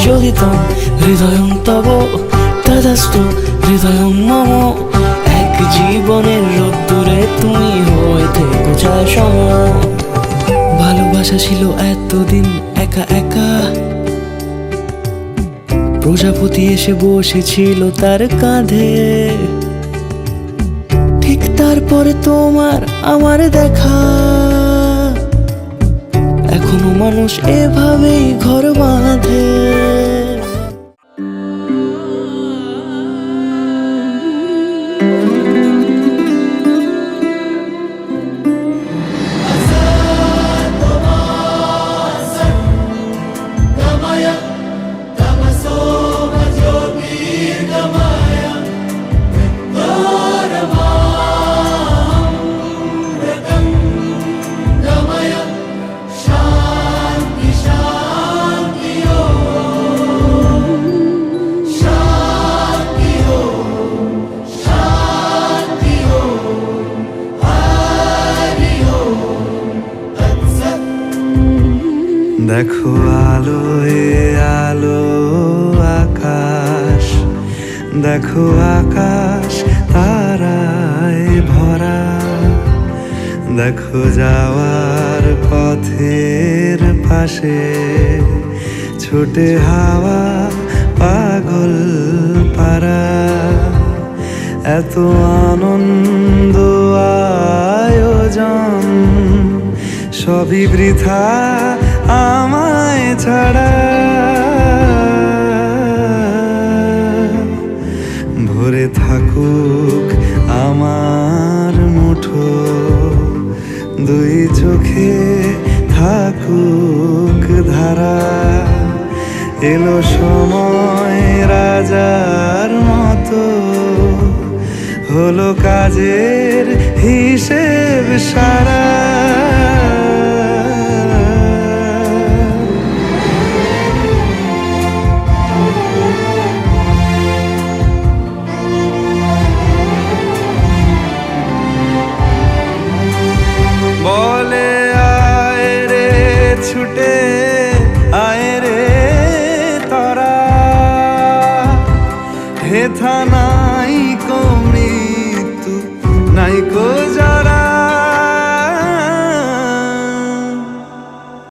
চলিতম হৃদয়ং তব তদাস্তু হৃদয়ং মম। এক জীবনের রোদ্দুরে তুমি হয়ে থেকো ছায়াসম। ভালোবাসা ছিল এতদিন একা একা, প্রজাপতি এসে বসেছিল তার কাঁধে। ঠিক তারপরে তোমার আমার দেখা, এখনো মানুষ এভাবেই ঘর বাঁধে। দেখো আলোয় আলো আকাশ, দেখো আকাশ তারায় ভরা। দেখো যাওয়ার পথের পাশে ছোটে হাওয়া পাগল পারা। এত আনন্দ আয়োজন সবই বৃথা আমায় ছাড়া। ভরে থাকুক আমার মুঠো, দুই চোখে থাকুক ধারা। এলো সময় রাজার মতো, হলো কাজের হিসেব সারা। বলে আয় রে ছুটে আয় রে তারা, হেথা নাই কো মৃত্যু নাই কো